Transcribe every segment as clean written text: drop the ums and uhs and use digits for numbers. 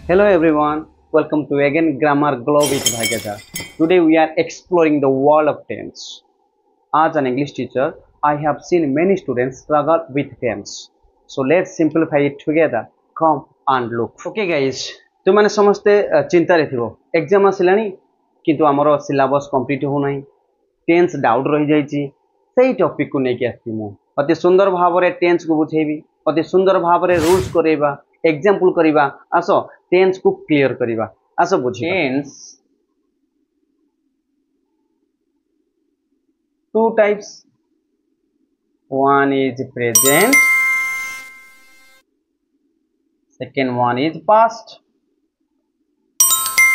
Hello everyone, welcome to again Grammar Glow with Bhageda. Today we are exploring the world of tense. As an English teacher, I have seen many students struggle with tense. So let's simplify it together. Come and look. Okay guys, तुमने समस्ते चिंता रे थिबो exam आसिलानी किंतु हमरो syllabus complete हो नाही tense doubt रहि जाईची सेही टॉपिक को नेकी आसी मु अति सुंदर भाव रे टेंस को बुझेबी अति सुंदर भाव रे रूल्स करेबा एग्जांपल करिबा आसो टेंस को क्लियर करिबा आसो बुझी tense two types. One is present, second one is past.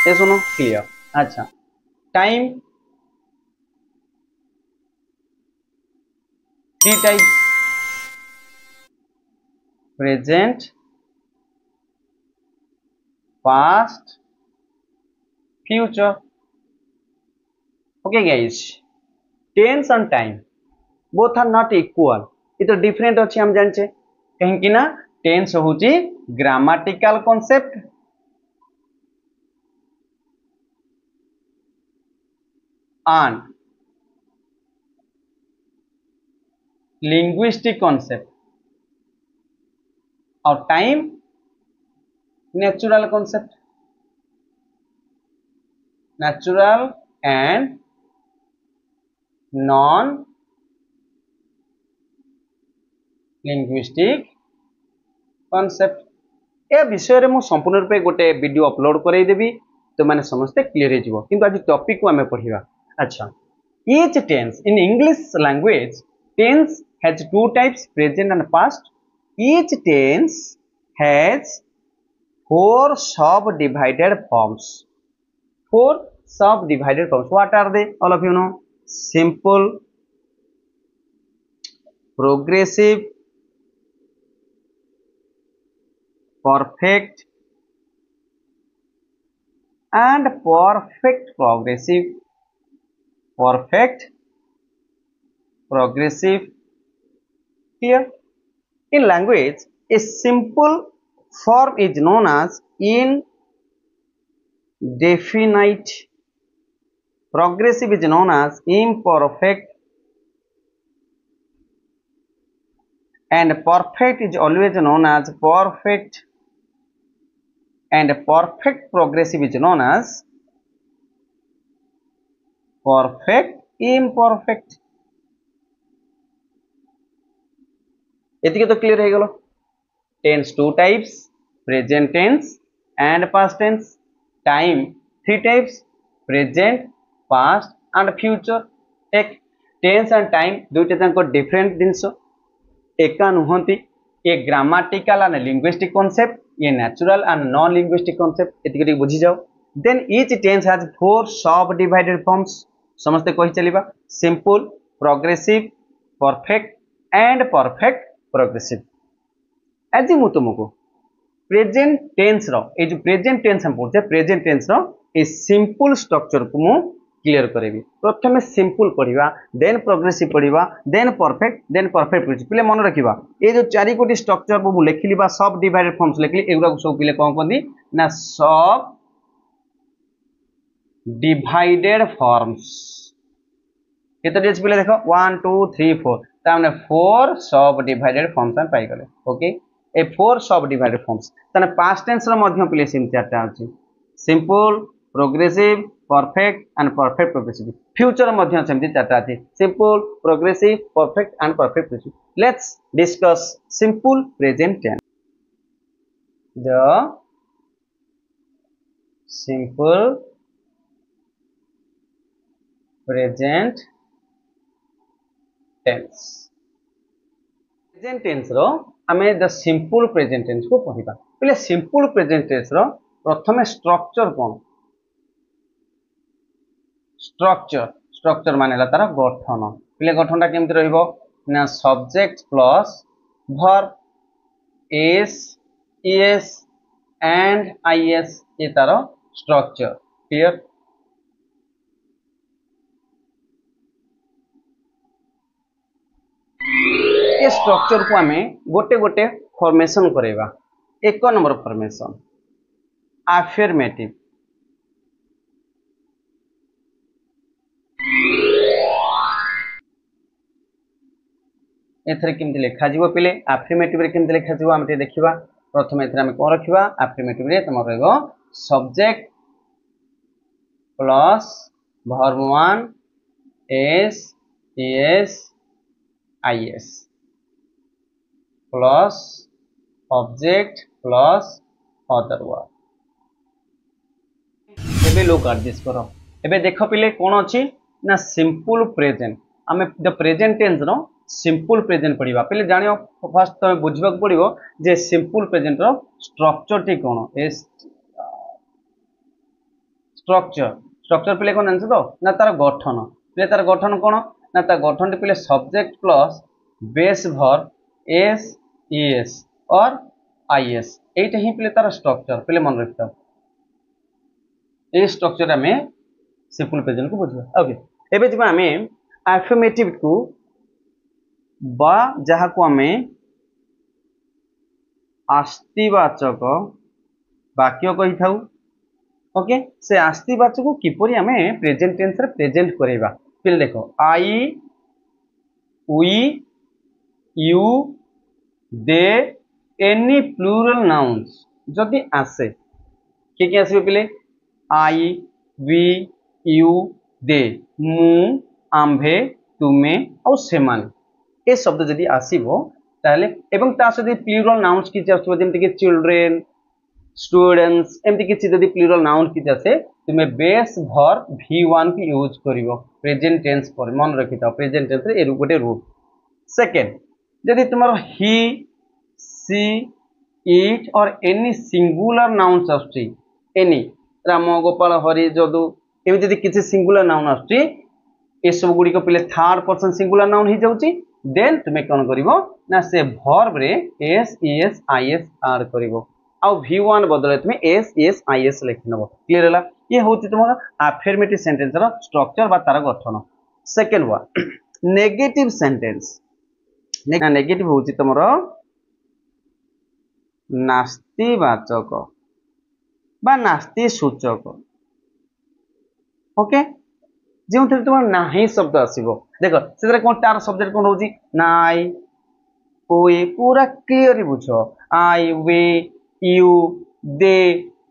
ये सुनो क्लियर. अच्छा time three types present past future. Okay guys, tense and time both are not equal. ये तो डिफरेंट अच्छे हम जानचे कहीं ना टेंस होची grammatical concept and linguistic concept और time natural concept, natural and non linguistic concept. ए विषय रे मु संपूर्ण रूपे गोटे वीडियो अपलोड करई देबी तो माने समस्ते क्लियर हे जिवो किंतु आज टॉपिक को हमें पढिबा. अच्छा each tense in English language tense has two types present and past. Each tense has four subdivided forms. Four subdivided forms. What are they? All of you know. Simple, progressive, perfect, and perfect progressive. Perfect, progressive. Here, in language, a simple form is known as indefinite. Progressive is known as imperfect, and perfect is always known as perfect, and perfect progressive is known as perfect imperfect. एतिके तो clear हो गलो. Tense two types present tense and past tense. Time three types present past and future. एक tense and time दुईटा तांको different जिनस एका नुहंती. ये ग्रामेटिकल एंड लिंग्विस्टिक कांसेप्ट ये natural and non linguistic concept एतिके बुझी जाओ. Then each tense has four subdivided forms. समझते कहि चलिबा simple progressive perfect and perfect progressive. आज मु तुमको प्रेजेंट टेंस रो ए जो प्रेजेंट टेंस हम पढ़ते प्रेजेंट टेंस रो ए सिंपल स्ट्रक्चर को मु क्लियर करेबी. प्रथमे सिंपल पढ़िबा देन प्रोग्रेसिव पढ़िबा देन परफेक्ट प्रोग्रेसिव. पिले मन रखिबा ए जो चारि कोटी स्ट्रक्चर मु लेखिलिबा सब डिवाइडेड फॉर्म्स लेखिली एगुरा सब पिले कोन कोंदी ना सब डिवाइडेड फॉर्म्स. केते डेज पिले देखो 1 2 3 4 ताने 4 सब डिवाइडेड फॉर्म्स हम पाई गले. ओके ए 4 सब डिवाइडेड फॉर्म्स ताने पास्ट टेंस रो मध्य पिले सिम चारटा अछि simple progressive perfect and perfect progressive. Future मध्य सेमति चारटा अछि simple progressive perfect and perfect progressive. Let's discuss simple present tense. The simple present tense. Present tense रो हमें द सिंपल प्रेजेंट टेंस को पढ़िबा. पहले सिंपल प्रेजेंट टेंस रो प्रथमे structure कोन. Structure माने ला तार गठन. पहले गठनटा केमति रहइबो ना subject plus verb s s and IS ये तार स्ट्रक्चर. क्लियर. ये स्ट्रक्चर को हमें गोटे गोटे फॉर्मेशन करेगा. एक नंबर फॉर्मेशन affirmative एथरे केमति लिखा जीवो पिले affirmative रे केमति लिखा जीवो हम देखिबा प्रथम एथरे हम कोन रखिबा affirmative रे तमर रहगो subject plus verb 1 s es is plus object plus other word एबे लोक आर दिस करो एबे देखो पिले कोन अछि ना सिंपल प्रेजेंट आमे द प्रेजेंट टेंस नो सिंपल प्रेजेंट पढ़िबा पहले जानियो फर्स्ट तो बुझबा पड़िबो जे सिंपल प्रेजेंट रो स्ट्रक्चर टी कोन एस स्ट्रक्चर स्ट्रक्चर पहले कोन आंसर तो ना तार गठन पहले तार गठन कोन ना तार गठन टी पहले subject plus base verb s es और आईएस एटा ही पहले तार स्ट्रक्चर पहले मन रखता ए स्ट्रक्चर में सिंपल प्रेजेंट को बुझबा ओके एबे जिबा हमें अफर्मेटिव को बा जहा को हमें आस्तिवाचक वाक्य कहि थाउ ओके से आस्तिवाचक को किपरि हमें प्रेजेंट टेंस रे प्रेजेंट करैबा फिर देखो I we you they any plural nouns जदि आसे के आसीबे पिले आई वी यू दे मु आंभे तुमे और सेमान ए शब्द जदि आसीबो ताले एवं ता सदी प्लूरल नाउन्स कि आसीबो जेमति कि चिल्ड्रेन स्टूडेंट्स एमति कि जदि प्लूरल नाउन कि आसे तुमे बेस वर्ब v1 की यूज करिवो प्रेजेंट टेंस पर मन रखिता प्रेजेंट टेंस रे ए गोटे रूल सेकंड जदि तुमरो ही सी इट और एनी सिंगुलर नाउन्स आछी एनी राम गोपाल हरि जदु एमि जदि किछि सिंगुलर नाउन आछी ए सब गुडी को पहले थर्ड पर्सन सिंगुलर नाउन ही जाउची देन तुमे कोन करिवो ना से वर्ब रे एस ईएस आईएस ऐड करिवो आ v1 बदले तुमे एस ईएस आईएस लिखनबो क्लियर हला ये होची तुमरा अफर्मेटिव सेंटेंस रो स्ट्रक्चर बा तार गठन second one negative sentence negative होची तुमरो नास्तिवाचक बा नास्ति सूचक ओके जो थे तुम नाही शब्द आसीबो देखो से कोन तार सब्जेक्ट कोन होची नाई ओए पूरा क्लियर बुझो I we you they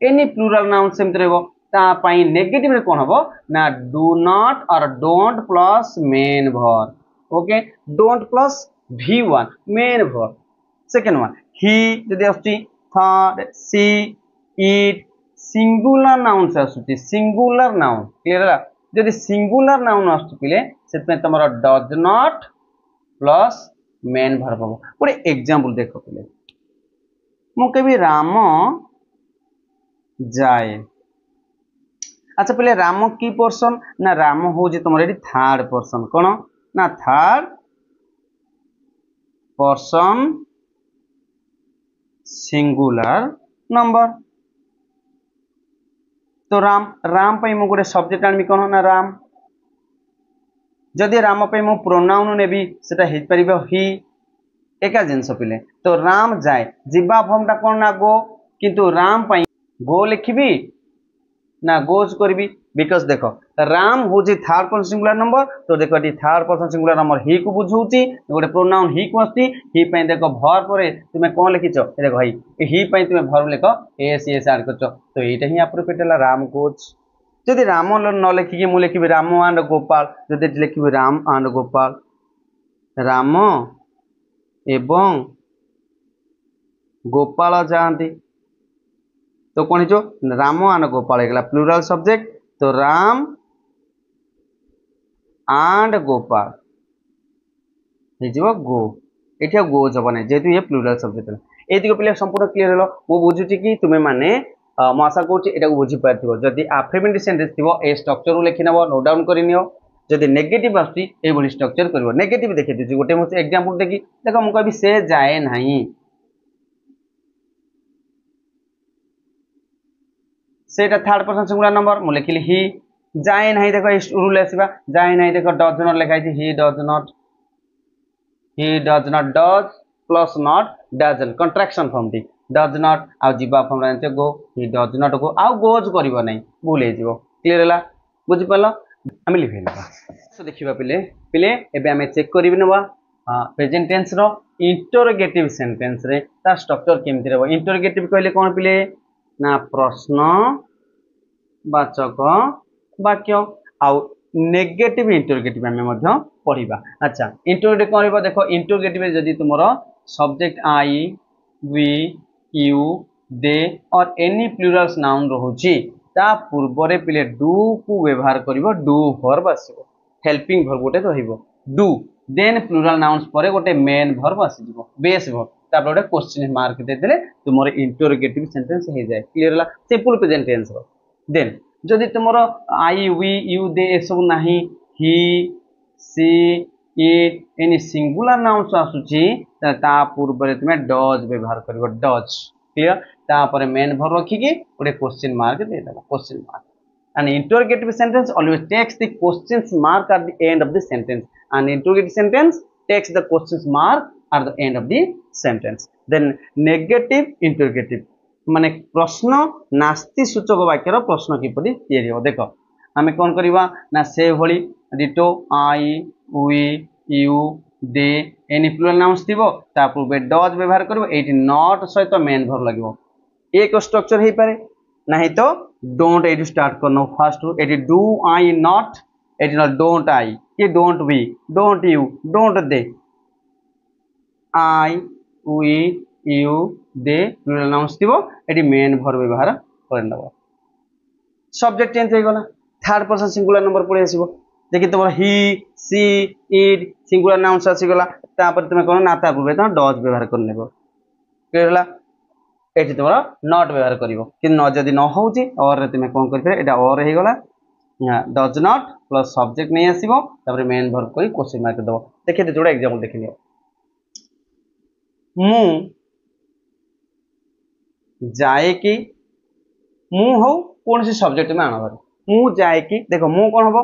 any plural noun same रहबो ता पई नेगेटिव रे कोन हबो ना डू नॉट और don't plus main verb okay don't plus v1 main verb second one he जदि आछी third she it singular noun से आछी सिंगुलर नाउन क्लियर है जदि सिंगुलर नाउन आछी पिले सेत में तमरो does not plus main verb हबो गोटे एग्जांपल देखो पिले मु कभी राम जाए अच्छा पहले राम की पर्सन ना राम हो जे तुम एटी थर्ड पर्सन कोन ना थर्ड पर्सन सिंगुलर नंबर तो राम राम पे मु गोटे सब्जेक्ट आनबी कोन ना राम जदि राम पे मु प्रोनाउन नेबी सेटा हे परिबो ही एका जिनस पिले तो राम जाए जिबा फॉर्म ता कोन ना गो किंतु राम पई गो लिखिबी ना गोज करबी बिकॉज देखो राम होची थर्ड पर्सन सिंगुलर नंबर तो देखो एटी थर्ड पर्सन सिंगुलर नंबर ही को बुझौची गोटे प्रोनाउन ही को आस्ती ही पई देखो वर्ब परे तुमे कोन लिखिचो देखो ही पई तुमे वर्ब लिखो एस एस ऐड करचो तो एटा ही एप्रोप्रिएट हला राम गोज जदि राम न लिखिके मु लिखिबी राम एंड गोपाल जदि लिखिबी राम एंड गोपाल राम एवं गोपाल जाती तो कौन जो राम एंड गोपाल है प्लूरल सब्जेक्ट तो राम एंड गोपाल गो ये गोज हम ना जेहेतु ये प्लूरल सब्जेक्ट है ये पे संपूर्ण क्लियर हल मु बुझुची कि तुम्हें माने मु आशा करूँ बुझीपार जदि अफर्मेटिव सेंटेंस थी ए स्ट्रक्चर लिखि नब नोट डाउन करनियो जदि नेगेटिव आसी स्ट्रक्चर कर नेगेटिव देखी दीजिए गोटे मुझे एग्जांपल देखी देख मुझे कह से जाए नहीं सेटा थर्ड पर्सन सिंगुलर नंबर मु लिखिली ही जाए नहीं देखो रूल आसवा जाए नहीं देखो डज नॉट लिखाई ही does not does plus not doesn't contraction form टी डज नॉट आउ जीवा फॉर्म जानते गो ही डज नॉट गो आउ गोज करिवो नै भूल हे जीवो क्लियर हला बुझि पल्लो आमे लिखै नबा सो देखिबा पिले एबे आमे चेक करिबि नबा प्रेजेंट टेंस रो इंटरोगेटिव सेंटेंस रे ता स्ट्रक्चर केमति रहबो इंटरोगेटिव कहले कोन पिले ना प्रश्न वाचक वाक्य आउ नेगेटिव इंटरोगेटिव आमे मध्य पढिबा अच्छा इंटरोगेटिव कोन रहबो देखो इंटरोगेटिव जदी तुमरो subject I we you they और एनी प्लुरल्स नाउन रहुची ता पूर्व रे पिले डू को व्यवहार करिवो डू वर्ब आसीबो हेल्पिंग वर्ब गोटे रहिबो डू देन प्लुरल नाउन्स परे गोटे मेन वर्ब आसीबो बेस वर्ब तापर गोटे क्वेश्चन मार्क दे देले तुमरो इंटरोगेटिव सेंटेंस हे जाय क्लियर हला सिंपल प्रेजेंट टेंस रो देन जदि तुमरो आई वी यू दे ए सब नाही he she it any singular nouns आसुची ता पूर्व रे तुमे डज व्यवहार करिवो डज क्लियर तापर मेन वर्ब रखी के गोटे क्वेश्चन मार्क दे देला question mark an interrogative sentence always takes the question mark at the end of the sentence an interrogative sentence takes the question mark at the end of the sentence then negative interrogative माने प्रश्न नास्ति सूचक वाक्यर प्रश्न किपरि तयारी हो देखो आमे कोन करबा ना से भली ditto I we you they any plural nouns थिबो ता पूर्वे डज व्यवहार करबो एटी नॉट सहित मेन वर्ब लागबो एक स्ट्रक्चर हे पारे नहीं तो डोंट एटी स्टार्ट करनो फर्स्ट एटी डू आई नॉट एटी नॉट डोंट आई ये don't we don't you don't they I we you they plural nouns थिबो एटी मेन वर्ब व्यवहार करनबो सब्जेक्ट चेंज हो गला थर्ड पर्सन सिंगुलर नंबर पड़े आसीबो देखि तुम ही सी इट सिंगुलर नाउन्स आसी गला तापर तुम कोन नाता पूर्वे तुम डज व्यवहार करनेबो क्लियर हला एठी तुम नॉट व्यवहार करिवो कि न जदी न होउची और तुम कोन करबे एटा और हे गला डज नॉट प्लस सब्जेक्ट नहीं आसीबो तापर मेन वर्ब करी क्वेश्चन मार्क दबो देखि दे जोड़ा एग्जांपल देखि लियो मु जाए कि मु हो कौन सी सब्जेक्ट में आना मु जाए कि देखो मु कौन हबो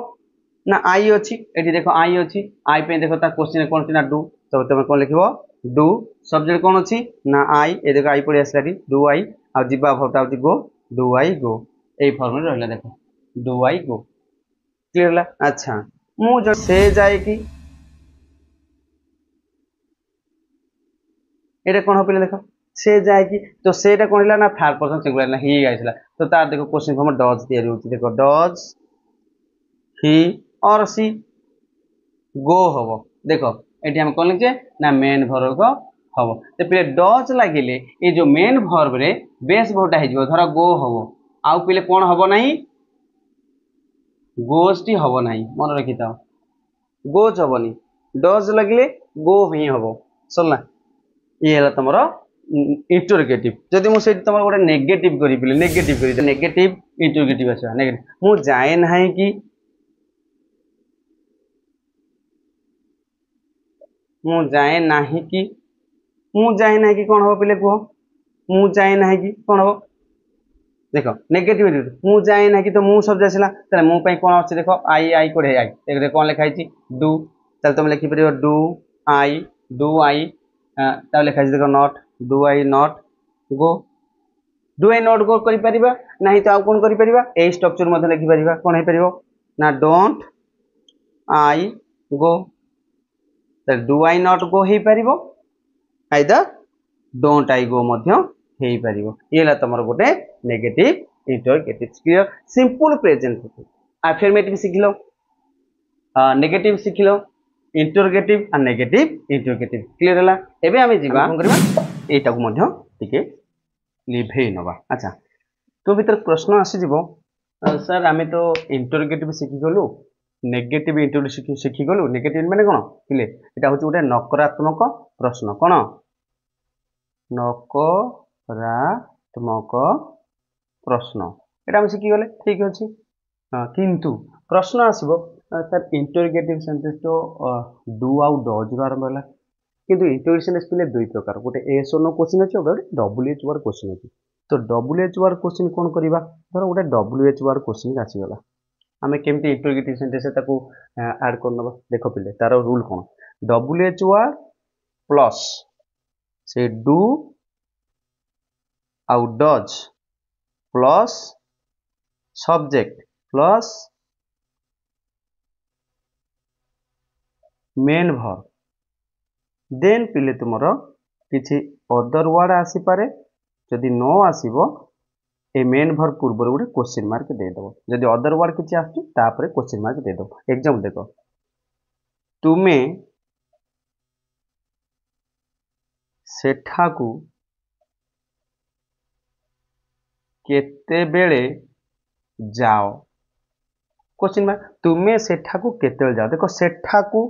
ना आई अच्छी एठी देखो आई अच्छी आई पे देखो ता क्वेश्चन कौन थी ना डू तो तुम कौन लिखबो डू सब्जेक्ट कौन अच्छी ना आई ए देखो आई पड़ी आसला डू आई आ जिबा भर्बटा होती गो do I go A form में रहला देखो डू आई गो क्लियर ला अच्छा मु जो से जाए कि एटा कौन हो पहिले देखो से जाए कि तो सेटा कौन हिला ना थर्ड पर्सन सिंगुलर ना ही आइसला तो तार देखो क्वेश्चन फॉर्म डज तयारी होची देखो डज ही और सी गो हबो देखो एठी हम कोन लिखे ना मेन वर्ब हबो ते पहिले डज लागिले ए जो मेन वर्ब रे बेस वर्बटा हे जिवो धर गो हबो आउ पहिले कोन हबो नाही गोस्टी हबो नाही मन रखिता गोज हबोनी डज लागिले गो ही हबो सल्ला ये हला तमरो इंटरोगेटिव जदि मु सेठी तमरो गोटे नेगेटिव करी पिले नेगेटिव इंटरोगेटिव आछा नेगेटिव मु जाए नाही कि मु जाए नाही कि कौन हो पहले कह मु जाए नाही कि कौन हो देखो नेगेटिव मु जाए ना कि तो मु शब्द आसला ताले मु पई कौन अछि देखो आई आई कोडे आई एक कौन लिखा है डू ताले तुम लिखि परियो डू आई ता लिखा है देखो not do I not go do I not गो करि परिबा नाही तो आ कोन करि परिबा ए स्ट्रक्चर मध्ये लिखि परिबा कोन हे परिबो ना don't I go do I not go हे परिबो आइदर डोंट आई गो मध्य हे परिबो ये ला तमरो गोटे negative interrogative clear simple present affirmative सिखिलो नेगेटिव सिखिलो इंटरोगेटिव और नेगेटिव इंटरोगेटिव क्लियर हला एबे आमे जीवा कोन करबा एटा को मध्य टिके लिभे नबा अच्छा तो भीतर प्रश्न आसी जीवो सर आमे तो इंटरोगेटिव सिखि गलु नेगेटिव इंटरोगेटिव सिखि गलु नेगेटिव माने कोन पिले एटा होची गोटे नकारात्मक प्रश्न कोन नकारात्मक प्रश्न एटा हम सिखि गले ठीक अछि किंतु प्रश्न आसीबो सर इंटरोगेटिव सेंटेंस तो डू आउ डज रो आरंभ होला किंतु इंटरोगेटिव सेंटेंस पिले दुई प्रकार गोटे एस और नो क्वेश्चन अछि और डब्ल्यूएच वर्ड क्वेश्चन अछि तो डब्ल्यूएच वर्ड क्वेश्चन कोन करबा धर गोटे डब्ल्यूएच वर्ड क्वेश्चन आसी गला आमे केमती इंटरोगेटिव सेंटेंस ताको ऐड करनबा देखो पिले तारो रूल कोन डब्ल्यूएच वर्ड प्लस से डू आउ does plus subject plus main verb then पिले तुमर किछि अदर वर्ड आसी पारे जदि नो आसीबो ए मेन वर्ब पूर्व गोटे क्वेश्चन मार्क दे दबो जदि अदर वर्ड किछि आछि तापरे क्वेश्चन मार्क दे दबो एग्जांपल देखो तुमे सेठाकू केते बेले जाओ क्वेश्चन मार्क तुमे सेठाकू केते बेले जाओ देखो सेठाकू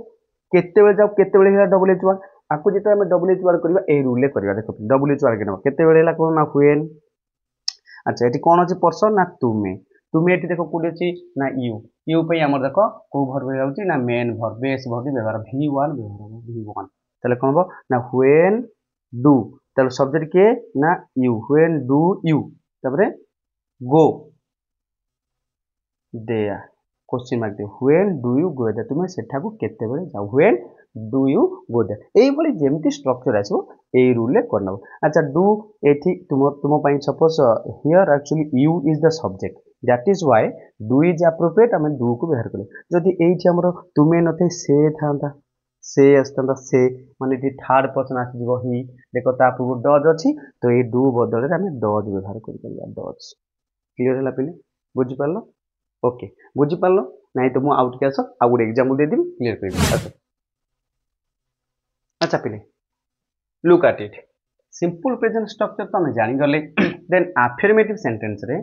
केते बेले जाओ केते बेले हेला डबल एच वर्ड आकु जेते हम डबल एच वर्ड करबा ए रूल ले करबा देखो डबल एच वर्ड के नबा केते बेले हेला कोन ना व्हेन अच्छा एटी कोन अछि पर्सन ना तुमे तुमे एटी देखो कोडी अछि ना यू पे हमर देखो को वर्ब जाउची ना मेन वर्ब बेस वर्ब व्यवहार v1 व्यवहार v1 तले कोन हो ना व्हेन डू तले सब्जेक्ट के ना यू व्हेन डू यू तबरे गो देयर क्वेश्चन मार्क दे when do you go there तुमे सेठा को केते बेले जाओ when do you go there एई भली जेमती स्ट्रक्चर आसो एई रूल ले करनबो अच्छा डू एठी तुम पई suppose here actually you is the subject that is why do is appropriate हम डू को व्यवहार कले जदि एठी हमरो तुमे नथे से थांता से असतंता से माने एठी थर्ड पर्सन आसी जीवो ही देखो ता पूर्व डज अछि तो ए डू बदले हम डज व्यवहार करि परिया डज क्लियर हला पहिले बुझि पालो ओके बुझी पालो नहीं तो मु आउट के आस आ गुड एग्जांपल दे देबी क्लियर कर देबी अच्छा अच्छा पहिले look at it simple present structure तो हम जानि गले देन अफर्मेटिव सेंटेंस रे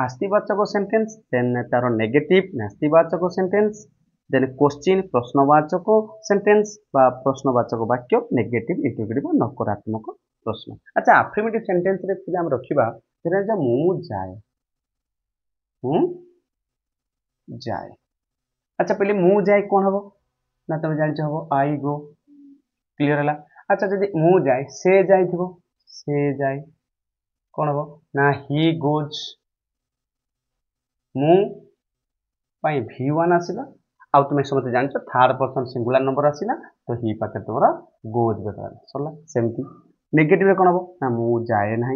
आस्तिवाचक सेंटेंस देन तार नेगेटिव नास्तिवाचक सेंटेंस देन क्वेश्चन प्रश्नवाचक सेंटेंस बा प्रश्नवाचक वाक्य नेगेटिव इंटरोगेटिव नकारात्मक प्रश्न अच्छा अफर्मेटिव सेंटेंस रे पिला हम रखिबा जेना जे मु जाय जाए अच्छा पहले मु जाए कौन हम ना तुम जान हम आई गो क्लियर है अच्छा जब मु जाए से जाए से जाए कौन हम ना ही गोज मु v1 आसला आ तुम समझते जान थर्ड पर्सन सिंगुलर नंबर आसला तो ही पाखे तुम गोज बेकार सरला सेमती नेगेटिव कौन हम ना मु जाए ना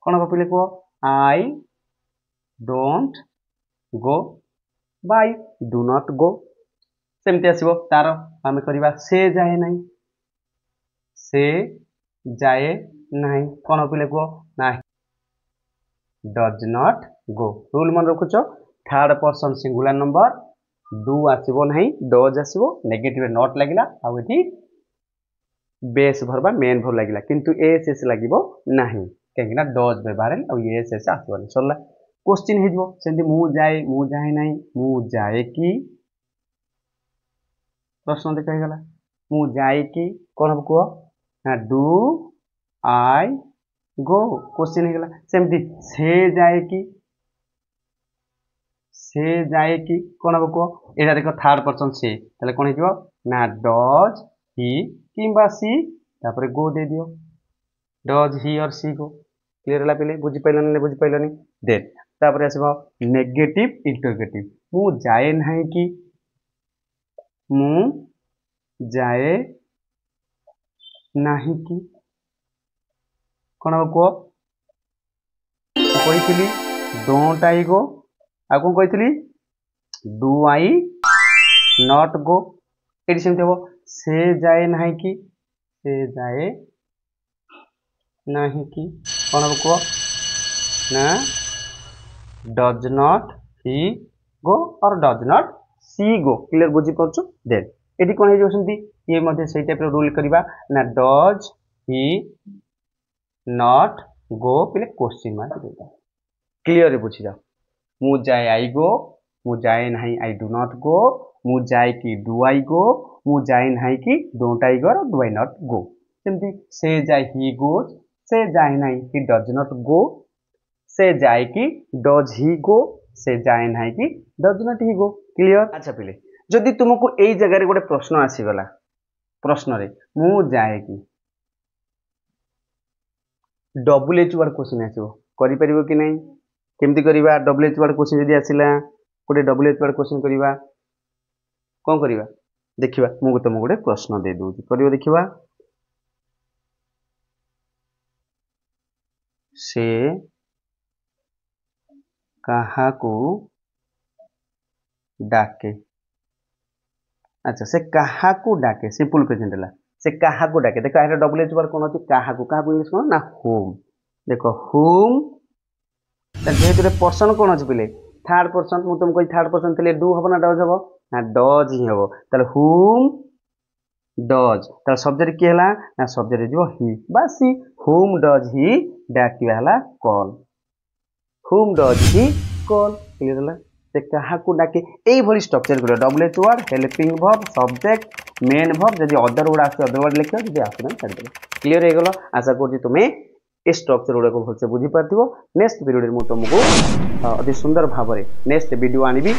कौन हम पहले कह I don't go by do not go सेमती आसीबो तार आमे करबा से जाए नहीं से जाए नहीं कोन पहिले को ना डज नॉट गो रूल मन रखुचो third person singular number do आसीबो नहीं डज आसीबो नेगेटिव नॉट लागिला आ एठी बेस भरबा मेन भर लागिला किंतु एस एस लागिबो नहीं केकिना डज व्यवहार आ एस एस आसीबो सरला क्वेश्चन हिजबो सेंती मु जाए नहीं मु जाए की प्रश्न देखा गला मु जाए कि कौन हम कह ना डू आई गो क्वेश्चन गला सेमती से जाए कि कौन हम कह एटा देखो थर्ड पर्सन से ताले कौन हिजबो ना डज ही किंबा सी तापर गो दे दियो डज ही और सी गो क्लियर हला पहिले बुझि पाइलनी देन तापर आसीबो नेगेटिव इंटरोगेटिव मु जाए नहीं कि मु जाए नहीं कि कौन हम कह कही डोंट आई गो आ कौन कही डू आई नॉट गो ये सेमती हम से जाए नहीं कि से जाए नहीं कि कौन हम कह ना डज नॉट ही गो और does not see go clear बुझी पारछु देन एटी कोन हे जोसंती ये मध्ये सेही टाइप रो रूल करबा ना डज ही नॉट गो पहिले क्वेश्चन मार्क देबा क्लियर बुझी जा मु जाए आई गो मु जाए नहीं आई डू नॉट गो मु जाए कि डू आई गो मु जाए नहीं कि डोंट आई गो और डू आई नॉट गो सेमती से जाए ही गोज से जाए नहीं कि डज नॉट गो से जाए कि डज ही गो से जाए नहीं कि does not he go clear अच्छा पहले जदि तुमको एई जगह रे गोटे प्रश्न आसीगला प्रश्न रे मु जाए कि डबल एच वर्ड क्वेश्चन आसीबो करि परिबो कि नहीं केमती करिबा डबल एच वर्ड क्वेश्चन जदि आसिला गोटे डबल एच वर्ड क्वेश्चन करिबा कोन करिबा देखिबा मु तुमको गोटे प्रश्न दे दूची करियो देखिबा से काहाकू डाके। अच्छा से काहाकू डाके सिंपल प्रेजेंट है से काहाकू डाके। देखो यहाँ डबल एच वर्ड कौन अच्छी काहाकू काहाकू इंग्लिश कौन ना होम। देखो होम जेहेतु पर्सन कौन अच्छे पे थर्ड पर्सन मुझे तुमको थर्ड पर्सन थे डू हम ना डज हम ना डज ही हम ताले होम डज तार सब्जेक्ट किए ना सब्जेक्ट जो ही बस ही होम डज ही डाकिबा हला call home does he call clear हला से काहाकू डाके एई भली स्ट्रक्चर गुलो double H word helping verb subject main verb जदी अदर वर्ड आसे अदर वर्ड लिखो जदी आसे ना छाड़ दे क्लियर हे गेलो आशा करछि तुमे ए स्ट्रक्चर गुड़ा को भलसे बुझी पार्थिबो नेक्स्ट वीडियो रे मु तुमको अति सुंदर भाबरे नेक्स्ट वीडियो आनिबी।